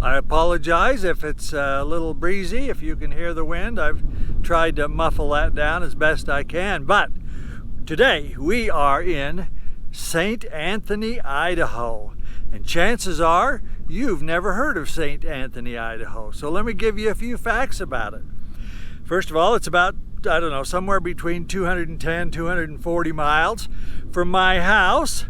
I apologize if it's a little breezy, if you can hear the wind. I've tried to muffle that down as best I can. But today we are in St. Anthony, Idaho. And chances are you've never heard of St. Anthony, Idaho. So let me give you a few facts about it. First of all, it's about, I don't know, somewhere between 210, 240 miles from my house.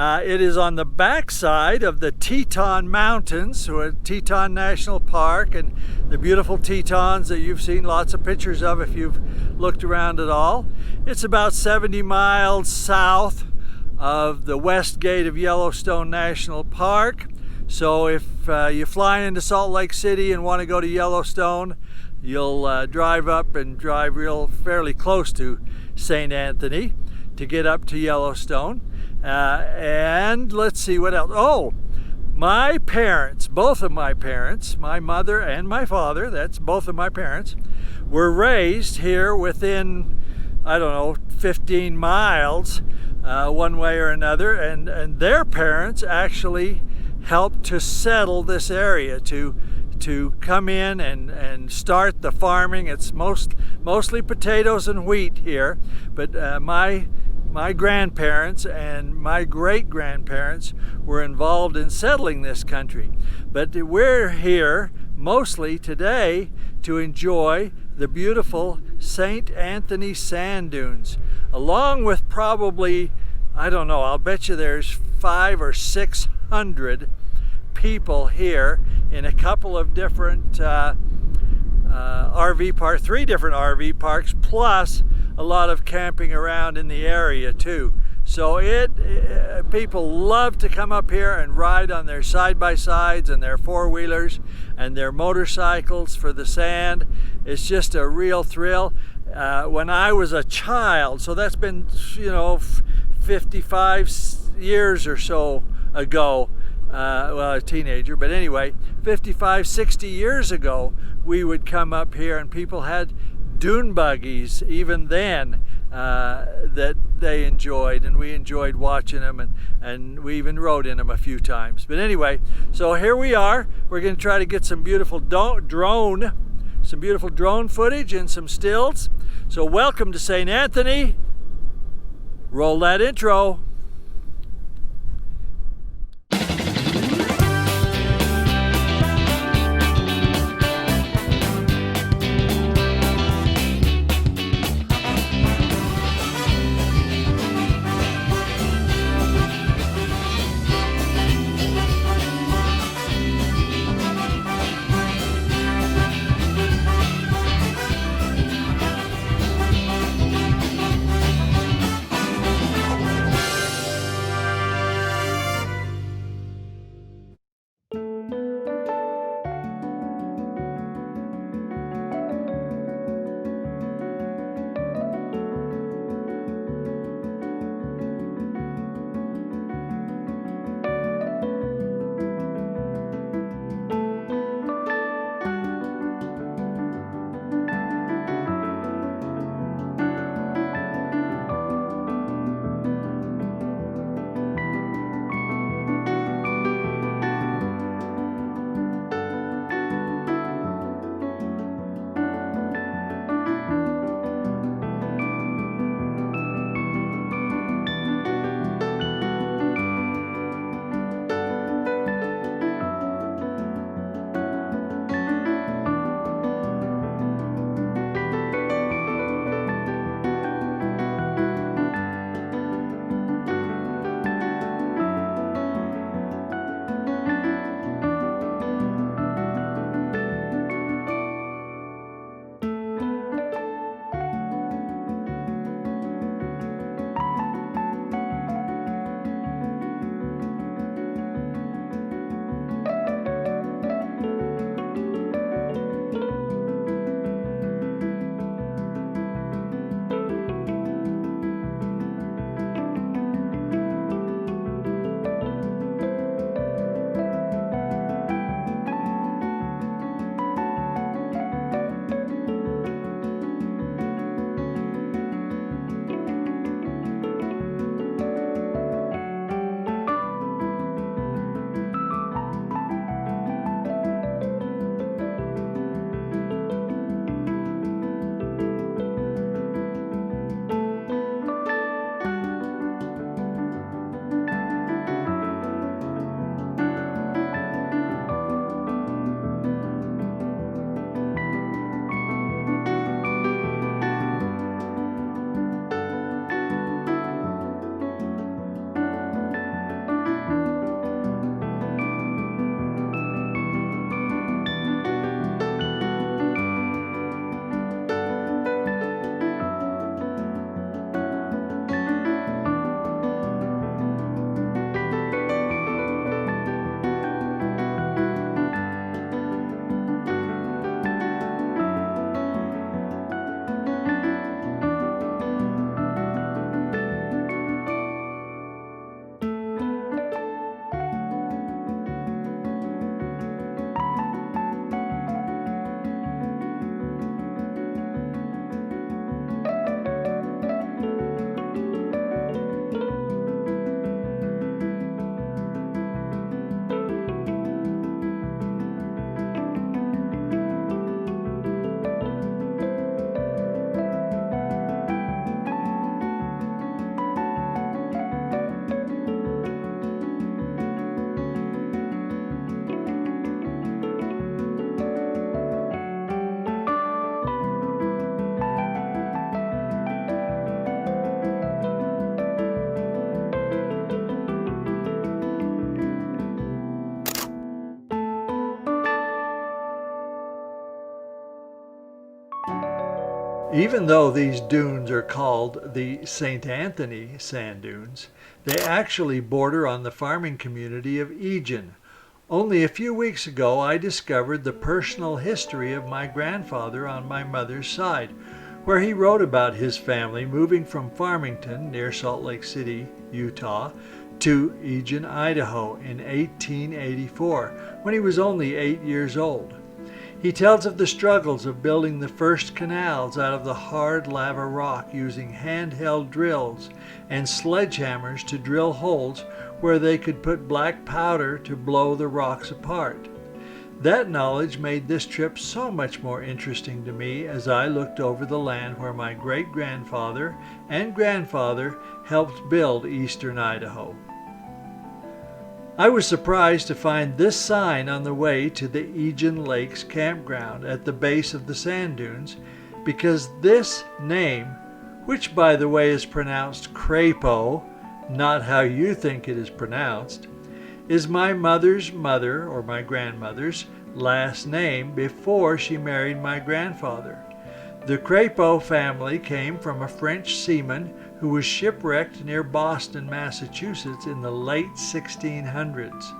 It is on the backside of the Teton Mountains, Teton National Park, and the beautiful Tetons that you've seen lots of pictures of if you've looked around at all. It's about 70 miles south of the west gate of Yellowstone National Park. So if you fly into Salt Lake City and want to go to Yellowstone, you'll drive up and drive fairly close to St. Anthony to get up to Yellowstone. And let's see what else. Oh, my parents, both of my parents, my mother and my father, that's both of my parents, were raised here within, I don't know, 15 miles one way or another. And their parents actually helped to settle this area, to come in and start the farming. It's mostly potatoes and wheat here, but my grandparents and my great-grandparents were involved in settling this country. But we're here mostly today to enjoy the beautiful St. Anthony Sand Dunes, along with probably, I don't know, I'll bet you there's 500 or 600 people here in a couple of different RV parks, 3 different RV parks, plus a lot of camping around in the area too. So people love to come up here and ride on their side-by-sides and their four-wheelers and their motorcycles for the sand. It's just a real thrill. When I was a child, so that's been 55 years or so ago, well, a teenager, but anyway, 55, 60 years ago, we would come up here and people had dune buggies even then that they enjoyed, and we enjoyed watching them, and we even rode in them a few times. But anyway, so here we are. We're going to try to get some beautiful drone footage and some stills. So welcome to St. Anthony. Roll that intro. Even though these dunes are called the St. Anthony Sand Dunes, they actually border on the farming community of Egan. Only a few weeks ago I discovered the personal history of my grandfather on my mother's side, where he wrote about his family moving from Farmington near Salt Lake City, Utah, to Egan, Idaho in 1884, when he was only 8 years old. He tells of the struggles of building the first canals out of the hard lava rock using handheld drills and sledgehammers to drill holes where they could put black powder to blow the rocks apart. That knowledge made this trip so much more interesting to me as I looked over the land where my great-grandfather and grandfather helped build eastern Idaho. I was surprised to find this sign on the way to the Egan Lakes campground at the base of the sand dunes, because this name, which by the way is pronounced Crapo, not how you think it is pronounced, is my mother's mother, or my grandmother's, last name before she married my grandfather. The Crapo family came from a French seaman who was shipwrecked near Boston, Massachusetts in the late 1600s.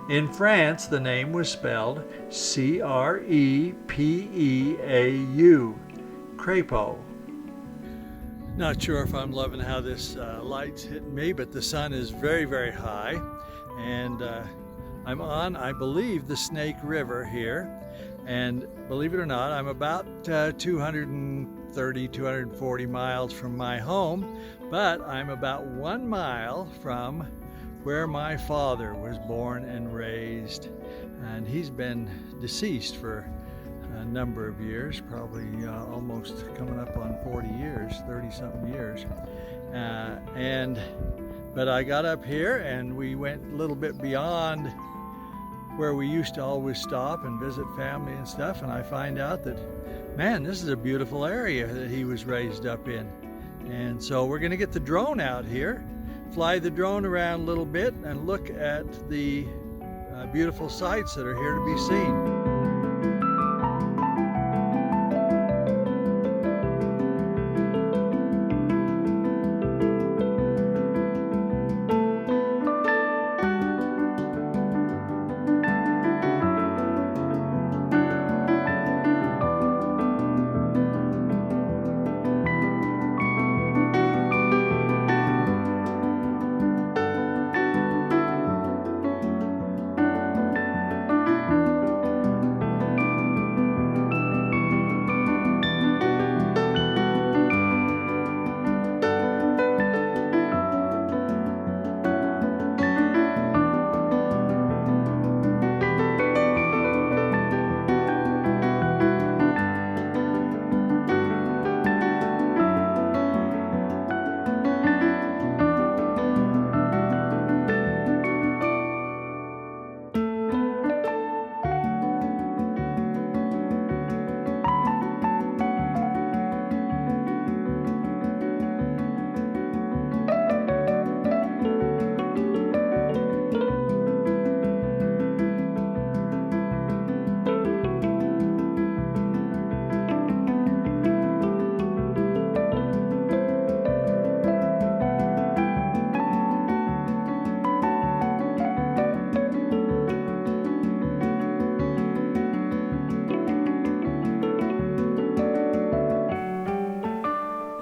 In France, the name was spelled C-R-E-P-E-A-U, Crapo. Not sure if I'm loving how this light's hitting me, but the sun is very, very high. And I'm on, I believe, the Snake River here. And believe it or not, I'm about 230, 240 miles from my home, but I'm about 1 mile from where my father was born and raised. And he's been deceased for a number of years, probably almost coming up on 40 years, 30-something years. But I got up here and we went a little bit beyond where we used to always stop and visit family and stuff, and I find out that, man, this is a beautiful area that he was raised up in. And so we're gonna get the drone out here, fly the drone around a little bit and look at the beautiful sights that are here to be seen.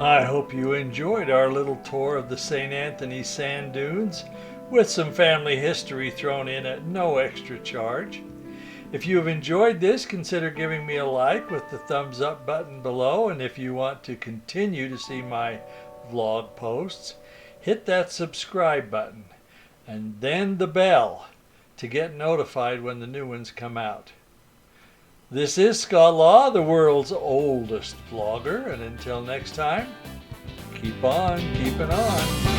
I hope you enjoyed our little tour of the St. Anthony Sand Dunes with some family history thrown in at no extra charge. If you have enjoyed this, consider giving me a like with the thumbs up button below, and if you want to continue to see my vlog posts, hit that subscribe button and then the bell to get notified when the new ones come out. This is Scott Law, the world's oldest vlogger, and until next time, keep on keeping on.